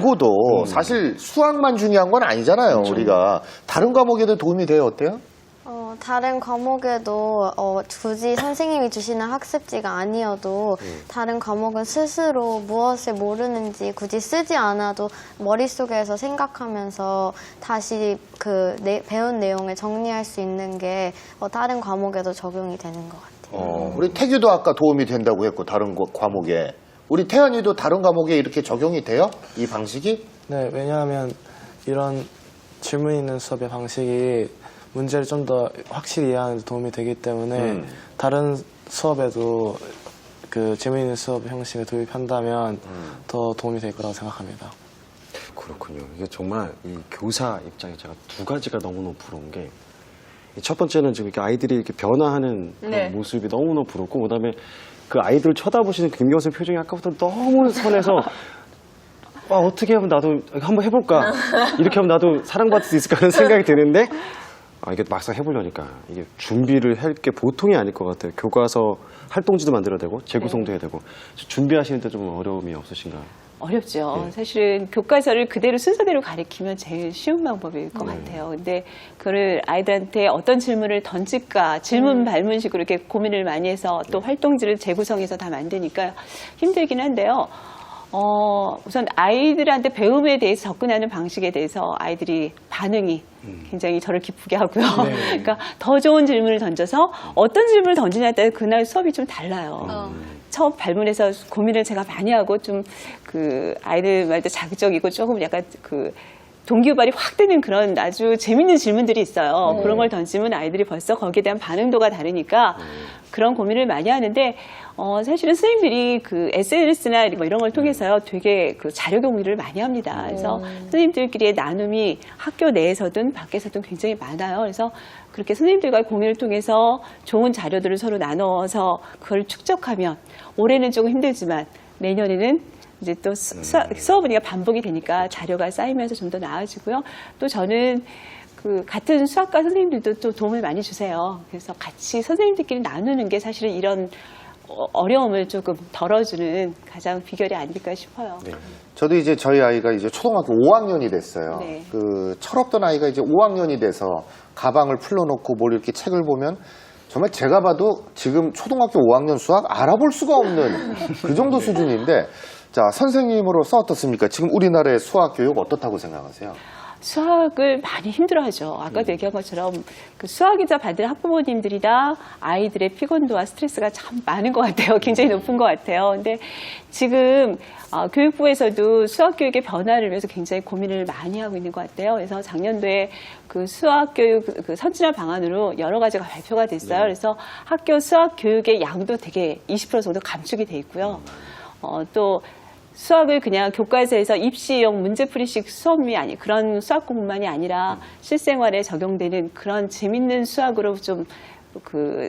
말고도 사실 수학만 중요한 건 아니잖아요. 그렇죠. 우리가 다른 과목에도 도움이 돼요. 어때요? 다른 과목에도 굳이 선생님이 주시는 학습지가 아니어도 다른 과목은 스스로 무엇을 모르는지 굳이 쓰지 않아도 머릿속에서 생각하면서 다시 배운 내용을 정리할 수 있는 게 다른 과목에도 적용이 되는 것 같아요. 우리 태규도 아까 도움이 된다고 했고 다른 과목에 우리 태연이도 다른 과목에 이렇게 적용이 돼요? 이 방식이? 네, 왜냐하면 이런 질문 있는 수업의 방식이 문제를 좀 더 확실히 이해하는 데 도움이 되기 때문에 다른 수업에도 그 질문 있는 수업 형식을 도입한다면 더 도움이 될 거라고 생각합니다. 그렇군요. 이게 정말 이 교사 입장에 제가 두 가지가 너무너무 부러운 게 첫 번째는 지금 이렇게 아이들이 이렇게 변화하는 그런 네. 모습이 너무너무 부럽고 그다음에 그 아이들을 쳐다보시는 김경수 표정이 아까부터 너무 선해서 어떻게 하면 나도 한번 해볼까 이렇게 하면 나도 사랑받을 수 있을까 하는 생각이 드는데 이게 막상 해보려니까 이게 준비를 할 게 보통이 아닐 것 같아요. 교과서 활동지도 만들어야 되고 재구성도 해야 되고 준비하시는데 좀 어려움이 없으신가요? 어렵죠. 사실은 교과서를 그대로 순서대로 가리키면 제일 쉬운 방법일 것 같아요. 근데 그걸 아이들한테 어떤 질문을 던질까 질문 발문식으로 이렇게 고민을 많이 해서 또 활동지를 재구성해서 다 만드니까 힘들긴 한데요. 우선 아이들한테 배움에 대해서 접근하는 방식에 대해서 아이들이 반응이 굉장히 저를 기쁘게 하고요. 그러니까 더 좋은 질문을 던져서 어떤 질문을 던지냐에 따라 그날 수업이 좀 달라요. 처음 발문해서 고민을 제가 많이 하고 좀 아이들 말도 자극적이고 조금 약간 동기유발이 확 되는 그런 아주 재밌는 질문들이 있어요. 그런 걸 던지면 아이들이 벌써 거기에 대한 반응도가 다르니까 그런 고민을 많이 하는데 사실은 선생님들이 SNS나 뭐 이런 걸 통해서요 되게 자료 공유를 많이 합니다. 그래서 선생님들끼리의 나눔이 학교 내에서든 밖에서든 굉장히 많아요. 그래서 그렇게 선생님들과의 공유를 통해서 좋은 자료들을 서로 나눠서 그걸 축적하면 올해는 조금 힘들지만 내년에는 이제 또 수업은 반복이 되니까 자료가 쌓이면서 좀 더 나아지고요. 또 저는 같은 수학과 선생님들도 또 도움을 많이 주세요. 그래서 같이 선생님들끼리 나누는 게 사실은 이런 어려움을 조금 덜어주는 가장 비결이 아닐까 싶어요. 네. 저도 이제 저희 아이가 이제 초등학교 5학년이 됐어요. 네. 철없던 아이가 이제 5학년이 돼서 가방을 풀러놓고 뭘 이렇게 책을 보면 정말 제가 봐도 지금 초등학교 5학년 수학 알아볼 수가 없는 그 정도 수준인데 자, 선생님으로서 어떻습니까? 지금 우리나라의 수학 교육 어떻다고 생각하세요? 수학을 많이 힘들어하죠. 아까도 얘기한 것처럼 수학이자 받을 학부모님들이다 아이들의 피곤도와 스트레스가 참 많은 것 같아요. 굉장히 높은 것 같아요. 근데 지금 교육부에서도 수학 교육의 변화를 위해서 굉장히 고민을 많이 하고 있는 것 같아요. 그래서 작년도에 수학 교육 선진화 방안으로 여러 가지가 발표가 됐어요. 그래서 학교 수학 교육의 양도 되게 20% 정도 감축이 돼 있고요. 또 수학을 그냥 교과서에서 입시용 문제풀이식 수업이 그런 수학 공부만이 아니라 실생활에 적용되는 그런 재밌는 수학으로 좀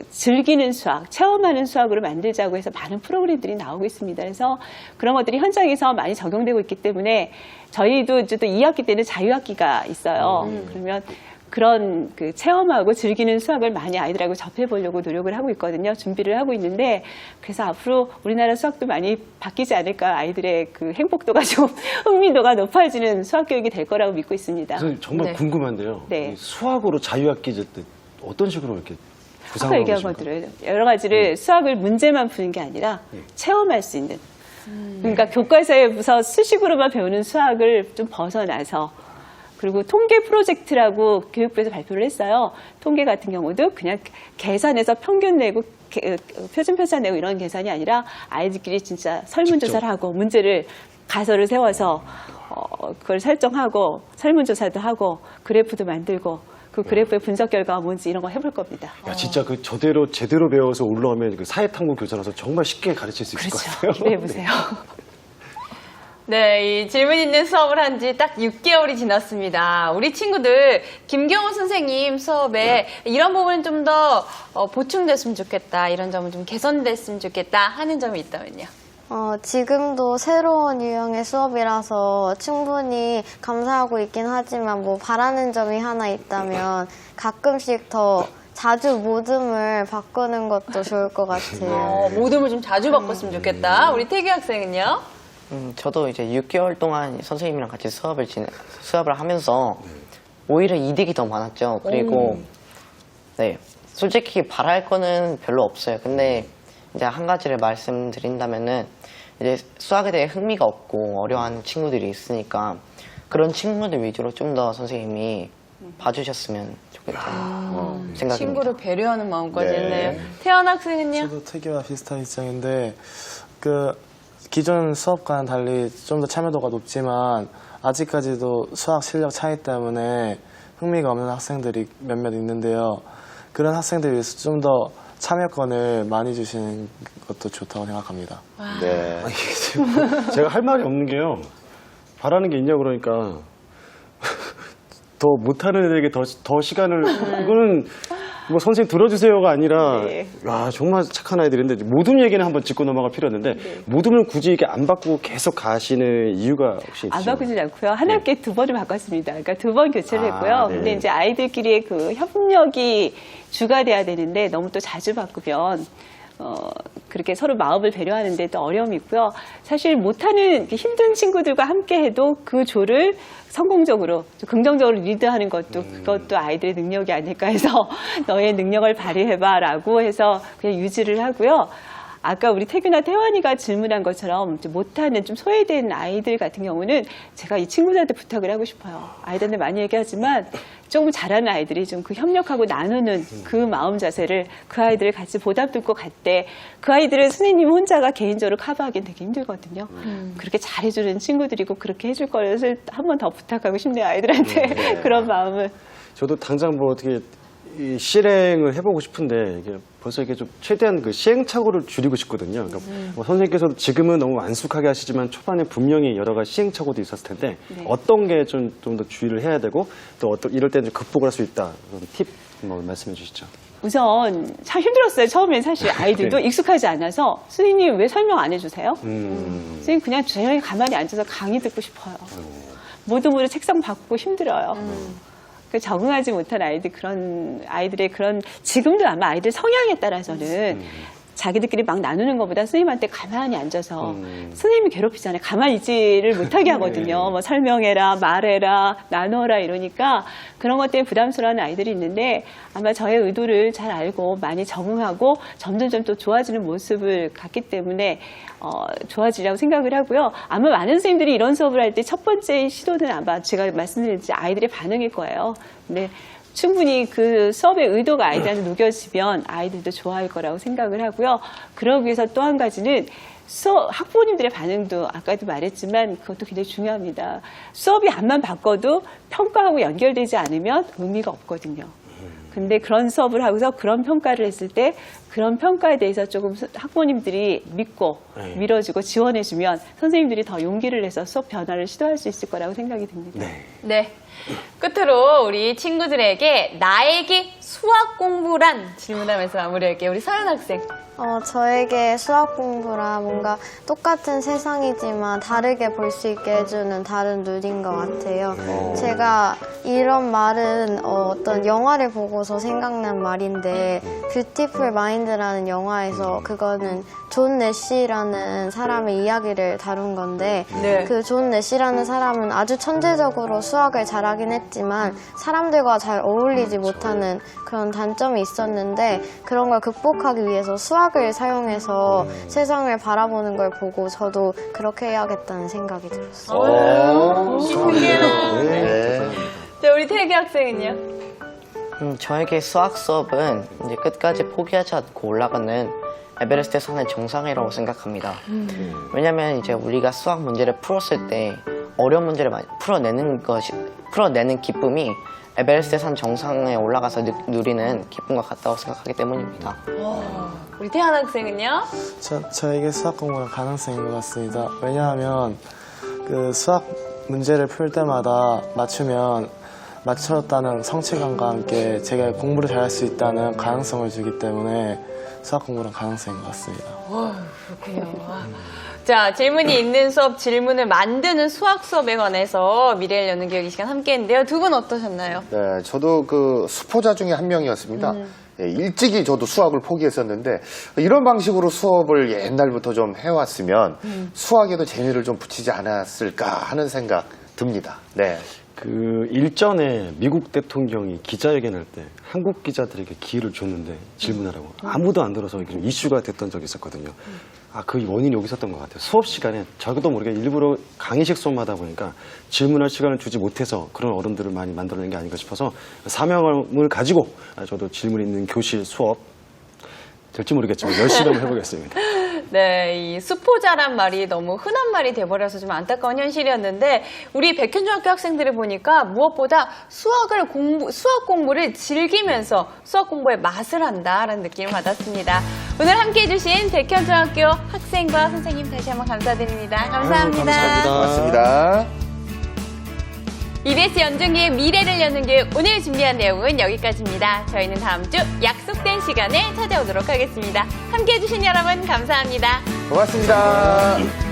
즐기는 수학, 체험하는 수학으로 만들자고 해서 많은 프로그램들이 나오고 있습니다. 그래서 그런 것들이 현장에서 많이 적용되고 있기 때문에 저희도 이제 또 2학기 때는 자유학기가 있어요. 그러면 그런 체험하고 즐기는 수학을 많이 아이들하고 접해보려고 노력을 하고 있거든요. 준비를 하고 있는데 그래서 앞으로 우리나라 수학도 많이 바뀌지 않을까 아이들의 행복도가 좀 흥미도가 높아지는 수학 교육이 될 거라고 믿고 있습니다. 정말 궁금한데요. 네. 수학으로 자유학기 때 어떤 식으로 이렇게 아까 구상하고 얘기한 계십니까? 것들을 여러 가지를 수학을 문제만 푸는 게 아니라 체험할 수 있는 그러니까 교과서에서 수식으로만 배우는 수학을 좀 벗어나서 그리고 통계 프로젝트라고 교육부에서 발표를 했어요. 통계 같은 경우도 그냥 계산해서 평균 내고 표준 편차 내고 이런 계산이 아니라 아이들끼리 진짜 설문조사를 하고 문제를 가설을 세워서 그걸 설정하고 설문조사도 하고 그래프도 만들고 그 그래프의 분석 결과가 뭔지 이런 거 해볼 겁니다. 야, 진짜 제대로 배워서 올라오면 사회탐구 교사라서 정말 쉽게 가르칠 수 있을 것 같아요. 기대해 보세요. 네, 이 질문 있는 수업을 한 지 딱 6개월이 지났습니다. 우리 친구들 김경호 선생님 수업에 이런 부분은 좀 더 보충됐으면 좋겠다, 이런 점은 좀 개선됐으면 좋겠다 하는 점이 있다면요? 지금도 새로운 유형의 수업이라서 충분히 감사하고 있긴 하지만 바라는 점이 하나 있다면 가끔씩 더 자주 모듬을 바꾸는 것도 좋을 것 같아요. 모둠을 좀 자주 바꿨으면 좋겠다. 우리 태규 학생은요? 저도 이제 6개월 동안 선생님이랑 같이 수업을 하면서 오히려 이득이 더 많았죠. 그리고 네, 솔직히 바랄 거는 별로 없어요. 근데 이제 한 가지를 말씀드린다면은 이제 수학에 대해 흥미가 없고 어려워하는 친구들이 있으니까 그런 친구들 위주로 좀 더 선생님이 봐주셨으면 좋겠다는 생각입니다. 친구를 배려하는 마음까지 네. 있네요. 태연 학생은요? 저도 태기와 비슷한 입장인데 그 기존 수업과는 달리 좀 더 참여도가 높지만 아직까지도 수학 실력 차이 때문에 흥미가 없는 학생들이 몇몇 있는데요. 그런 학생들 위해서 좀 더 참여권을 많이 주시는 것도 좋다고 생각합니다. 네. 제가 할 말이 없는 게요. 바라는 게 있냐고 그러니까 더 못하는 애들에게 더 시간을 이거는 뭐 선생님 들어주세요가 아니라 네. 와 정말 착한 아이들인데 모둠 얘기는 한번 짚고 넘어갈 필요했는데 모둠을 굳이 이렇게 안 바꾸고 계속 가시는 이유가 혹시 안 있으세요? 바꾸지 않고요. 한 학기에 2번을 바꿨습니다. 그러니까 2번 교체를 아, 했고요. 네. 근데 이제 아이들끼리의 그 협력이 주가 돼야 되는데 너무 또 자주 바꾸면 그렇게 서로 마음을 배려하는데 또 어려움이 있고요. 사실 못하는 힘든 친구들과 함께 해도 그 조를 성공적으로 좀 긍정적으로 리드하는 것도 그것도 아이들의 능력이 아닐까 해서 너의 능력을 발휘해봐라고 해서 그냥 유지를 하고요. 아까 우리 태규나 태환이가 질문한 것처럼 못하는 좀 소외된 아이들 같은 경우는 제가 이 친구들한테 부탁을 하고 싶어요. 아이들한테 많이 얘기하지만 조금 잘하는 아이들이 좀 그 협력하고 나누는 그 마음 자세를 그 아이들을 같이 보답 듣고 갈 때 그 아이들은 선생님 혼자가 개인적으로 커버하기는 되게 힘들거든요. 그렇게 잘해주는 친구들이고 그렇게 해줄 것을 한 번 더 부탁하고 싶네요. 아이들한테 그런 마음을. 저도 당장 뭐 어떻게 이 실행을 해보고 싶은데 이게 벌써 이게 좀 최대한 그 시행착오를 줄이고 싶거든요. 그러니까 뭐 선생님께서도 지금은 너무 완숙하게 하시지만 초반에 분명히 여러 가지 시행착오도 있었을 텐데 어떤 게 좀 더 주의를 해야 되고 또 이럴 때는 좀 극복을 할 수 있다. 그런 팁 한번 말씀해 주시죠. 우선 참 힘들었어요. 처음엔 사실 아이들도 네. 익숙하지 않아서 선생님 왜 설명 안 해주세요? 선생님 그냥 조용히 가만히 앉아서 강의 듣고 싶어요. 모두 책상 바꾸고 힘들어요. 그 적응하지 못한 그런 아이들의 그런 지금도 아마 아이들 성향에 따라서는 자기들끼리 막 나누는 것보다 선생님한테 가만히 앉아서 선생님이 괴롭히잖아요. 가만히 있지를 못하게 하거든요. 뭐 설명해라, 말해라, 나눠라 이러니까 그런 것 때문에 부담스러워하는 아이들이 있는데 아마 저의 의도를 잘 알고 많이 적응하고 점점점 또 좋아지는 모습을 갖기 때문에 좋아지려고 생각을 하고요. 아마 많은 선생님들이 이런 수업을 할 때 첫 번째 시도는 아마 제가 말씀드렸듯이 아이들의 반응일 거예요. 근데 충분히 그 수업의 의도가 아이들한테 녹여지면 아이들도 좋아할 거라고 생각을 하고요. 그러기 위해서 또 한 가지는 학부모님들의 반응도 아까도 말했지만 그것도 굉장히 중요합니다. 수업이 안만 바꿔도 평가하고 연결되지 않으면 의미가 없거든요. 근데 그런 수업을 하고서 그런 평가를 했을 때 그런 평가에 대해서 조금 학부모님들이 믿고 밀어주고 지원해주면 선생님들이 더 용기를 내서 수업 변화를 시도할 수 있을 거라고 생각이 듭니다. 네. 끝으로 우리 친구들에게 나에게 수학 공부란 질문하면서 마무리할게요. 우리 서연 학생. 저에게 수학 공부란 뭔가 똑같은 세상이지만 다르게 볼 수 있게 해주는 다른 눈인 것 같아요. 제가 이런 말은 어떤 영화를 보고서 생각난 말인데 뷰티풀 마인드라는 영화에서 그거는 존 내시라는 사람의 이야기를 다룬 건데 네. 그 존 내시라는 사람은 아주 천재적으로 수학을 잘하긴 했지만 사람들과 잘 어울리지 못하는 그런 단점이 있었는데 그런 걸 극복하기 위해서 수학을 사용해서 세상을 바라보는 걸 보고 저도 그렇게 해야겠다는 생각이 들었어요. 네. 자, 우리 태기 학생은요? 저에게 수학 수업은 이제 끝까지 포기하지 않고 올라가는 에베레스트 산의 정상이라고 생각합니다. 왜냐면 이제 우리가 수학 문제를 풀었을 때 어려운 문제를 많이 풀어내는 기쁨이 에베레스트 산 정상에 올라가서 누리는 기쁨과 같다고 생각하기 때문입니다. 우리 태연 학생은요? 저에게 수학 공부는 가능성인 것 같습니다. 왜냐하면 그 수학 문제를 풀 때마다 맞췄다는 성취감과 함께 제가 공부를 잘할 수 있다는 가능성을 주기 때문에 수학 공부는 가능성인 것 같습니다. 그렇군요. 자, 질문이 있는 수업, 질문을 만드는 수학 수업에 관해서 미래를 여는 기억 이 시간 함께 했는데요. 두 분 어떠셨나요? 네, 저도 그 수포자 중에 한 명이었습니다. 예, 일찍이 저도 수학을 포기했었는데 이런 방식으로 수업을 옛날부터 좀 해왔으면 수학에도 재미를 좀 붙이지 않았을까 하는 생각 듭니다. 네. 그 일전에 미국 대통령이 기자회견할 때 한국 기자들에게 기회를 줬는데 질문하라고 아무도 안 들어서 이슈가 됐던 적이 있었거든요. 그 원인이 여기 있었던 것 같아요. 수업 시간에 저도 모르게 일부러 강의식 수업하다 보니까 질문할 시간을 주지 못해서 그런 어른들을 많이 만들어낸 게 아닌가 싶어서 사명을 가지고 저도 질문 있는 교실 수업 될지 모르겠지만 열심히 한번 해보겠습니다. 네, 이 수포자란 말이 너무 흔한 말이 돼버려서 좀 안타까운 현실이었는데 우리 백현중학교 학생들을 보니까 무엇보다 수학 공부를 즐기면서 수학 공부의 맛을 한다라는 느낌을 받았습니다. 오늘 함께해 주신 백현중학교 학생과 선생님 다시 한번 감사드립니다. 감사합니다. 감사합니다. 고맙습니다. EBS 연중기의 미래를 여는 교육 오늘 준비한 내용은 여기까지입니다. 저희는 다음 주 약속된 시간에 찾아오도록 하겠습니다. 함께해 주신 여러분 감사합니다. 고맙습니다.